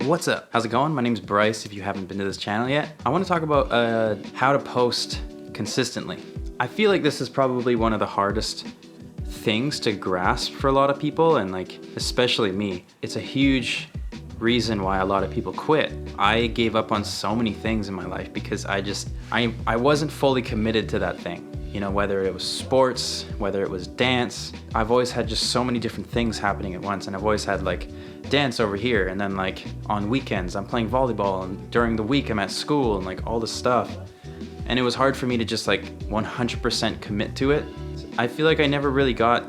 What's up? How's it going? My name's Bryce, if you haven't been to this channel yet. I want to talk about how to post consistently. I feel like this is probably one of the hardest things to grasp for a lot of people, and like, especially me. It's a huge reason why a lot of people quit. I gave up on so many things in my life because I wasn't fully committed to that thing. You know, whether it was sports, whether it was dance. I've always had just so many different things happening at once, and I've always had like dance over here, and then like on weekends I'm playing volleyball, and during the week I'm at school, and like all this stuff. And it was hard for me to just like 100% commit to it. I feel like I never really got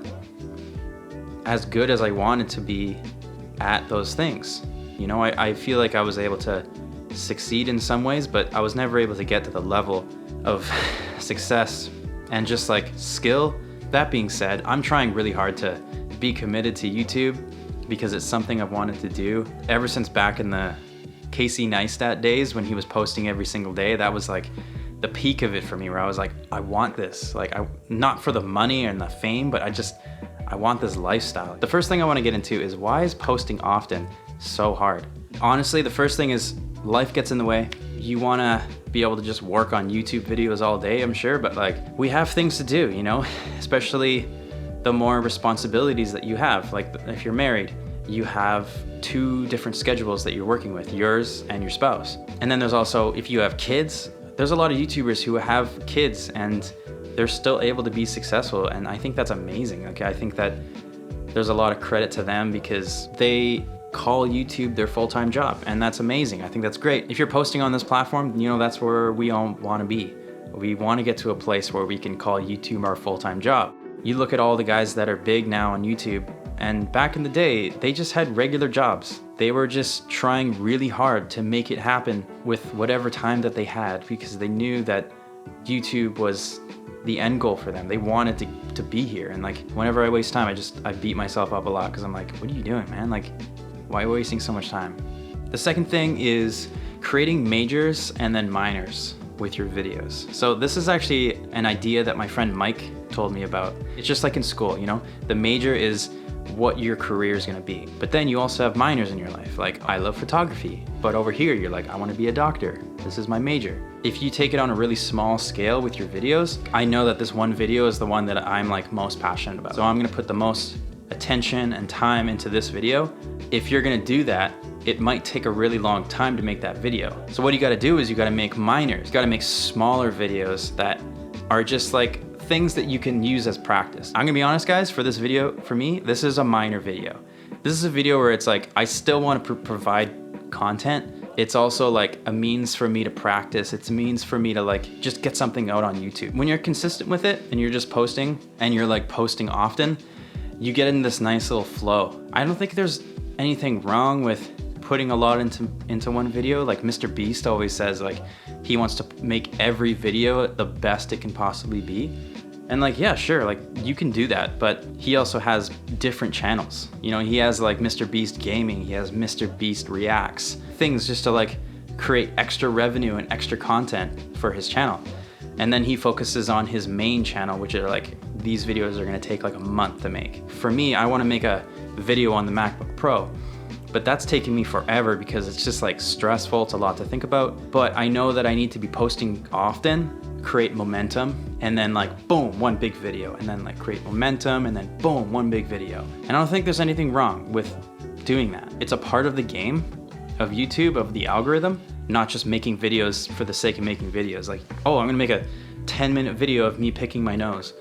as good as I wanted to be at those things. You know, I feel like I was able to succeed in some ways, but I was never able to get to the level of success and just like skill. That being said, I'm trying really hard to be committed to YouTube because it's something I've wanted to do ever since back in the Casey Neistat days when he was posting every single day. That was like the peak of it for me, where I was like, I want this. Like, not for the money and the fame, but I want this lifestyle. The first thing I want to get into is, why is posting often so hard? Honestly, the first thing is life gets in the way. You want to be able to just work on YouTube videos all day, I'm sure, but like, we have things to do, you know, especially the more responsibilities that you have. Like if you're married, you have 2 different schedules that you're working with, yours and your spouse. And then there's also, if you have kids, there's a lot of YouTubers who have kids and they're still able to be successful. And I think that's amazing. Okay, I think that there's a lot of credit to them because they call YouTube their full-time job, and that's amazing. I think that's great. If you're posting on this platform, you know, that's where we all want to be. We want to get to a place where we can call YouTube our full-time job. You look at all the guys that are big now on YouTube, and back in the day, they just had regular jobs. They were just trying really hard to make it happen with whatever time that they had, because they knew that YouTube was the end goal for them. They wanted to be here. And like, whenever I waste time, I beat myself up a lot because I'm like, what are you doing, man? Like, why are you wasting so much time? The second thing is creating majors and then minors with your videos. So this is actually an idea that my friend Mike told me about. It's just like in school, you know, the major is what your career is going to be. But then you also have minors in your life. Like, I love photography, but over here you're like, I want to be a doctor. This is my major. If you take it on a really small scale with your videos, I know that this one video is the one that I'm like most passionate about. So I'm going to put the most attention and time into this video. If you're going to do that, it might take a really long time to make that video. So what you got to do is you got to make minors. You got to make smaller videos that are just like things that you can use as practice. I'm gonna be honest, guys, for this video, for me, this is a minor video. This is a video where it's like, I still want to provide content. It's also like a means for me to practice. It's a means for me to like just get something out on YouTube. When you're consistent with it and you're just posting and you're like posting often, you get in this nice little flow. I don't think there's anything wrong with putting a lot into one video. Like Mr. Beast always says, like, he wants to make every video the best it can possibly be. And like, yeah, sure, like you can do that, but he also has different channels. You know, he has like Mr. Beast Gaming, he has Mr. Beast Reacts, things just to like create extra revenue and extra content for his channel. And then he focuses on his main channel, which are like, these videos are gonna take like a month to make. For me, I wanna make a video on the MacBook Pro, but that's taking me forever because it's just like stressful, it's a lot to think about. But I know that I need to be posting often, create momentum, and then like, boom, one big video, and then like create momentum, and then boom, one big video. And I don't think there's anything wrong with doing that. It's a part of the game of YouTube, of the algorithm, not just making videos for the sake of making videos. Like, oh, I'm gonna make a 10-minute video of me picking my nose.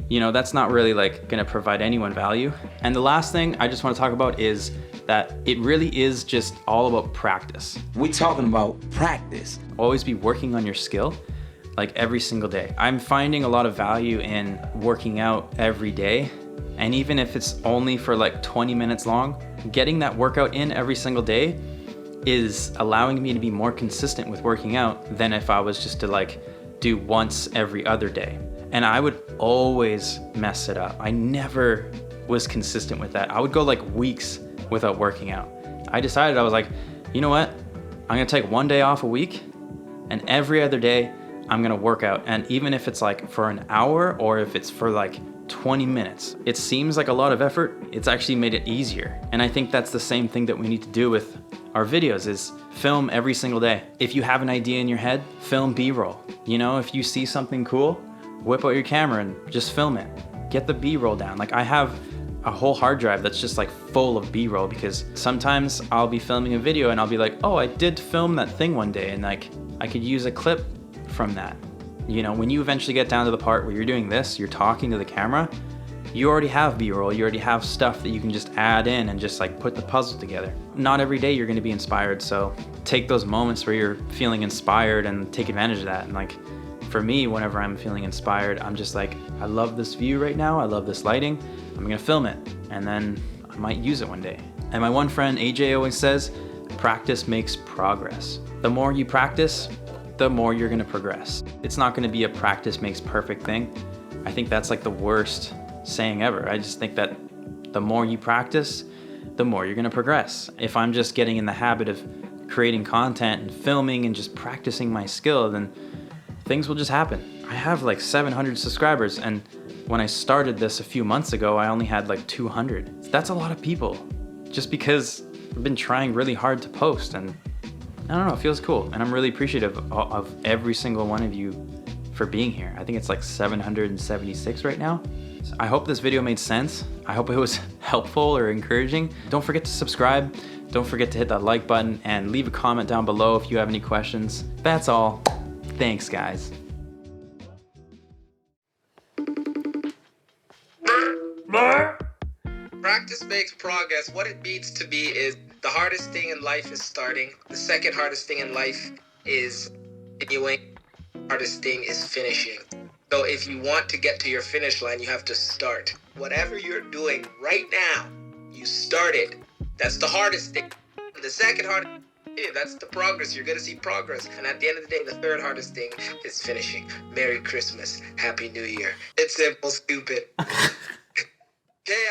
You know, that's not really like gonna provide anyone value. And the last thing I just wanna talk about is that it really is just all about practice. We're talking about practice. Always be working on your skill, like every single day. I'm finding a lot of value in working out every day. And even if it's only for like 20 minutes long, getting that workout in every single day is allowing me to be more consistent with working out than if I was just to like do once every other day. And I would always mess it up. I never was consistent with that. I would go like weeks without working out. I decided, I was like, you know what? I'm gonna take one day off a week, and every other day I'm gonna work out. And even if it's like for an hour or if it's for like 20 minutes, it seems like a lot of effort. It's actually made it easier. And I think that's the same thing that we need to do with our videos is film every single day. If you have an idea in your head, film B-roll. You know, if you see something cool, whip out your camera and just film it. Get the B-roll down. Like I have a whole hard drive that's just like full of B-roll because sometimes I'll be filming a video and I'll be like, oh, I did film that thing one day and like I could use a clip from that. You know, when you eventually get down to the part where you're doing this, you're talking to the camera, you already have B-roll, you already have stuff that you can just add in and just like put the puzzle together. Not every day you're gonna be inspired, so take those moments where you're feeling inspired and take advantage of that. And like, for me, whenever I'm feeling inspired, I'm just like, I love this view right now, I love this lighting, I'm gonna film it, and then I might use it one day. And my one friend, AJ, always says, practice makes progress. The more you practice, the more you're gonna progress. It's not gonna be a practice makes perfect thing. I think that's like the worst saying ever. I just think that the more you practice, the more you're gonna progress. If I'm just getting in the habit of creating content and filming and just practicing my skill, then things will just happen. I have like 700 subscribers, and when I started this a few months ago, I only had like 200. That's a lot of people, just because I've been trying really hard to post, and I don't know, it feels cool. And I'm really appreciative of every single one of you for being here. I think it's like 776 right now. So I hope this video made sense. I hope it was helpful or encouraging. Don't forget to subscribe. Don't forget to hit that like button and leave a comment down below if you have any questions. That's all. Thanks, guys. Practice makes progress. What it means to me is the hardest thing in life is starting. The second hardest thing in life is continuing. The hardest thing is finishing. So if you want to get to your finish line, you have to start. Whatever you're doing right now, you started. That's the hardest thing. The second hardest thing, that's the progress. You're going to see progress. And at the end of the day, the third hardest thing is finishing. Merry Christmas. Happy New Year. It's simple, stupid. Okay,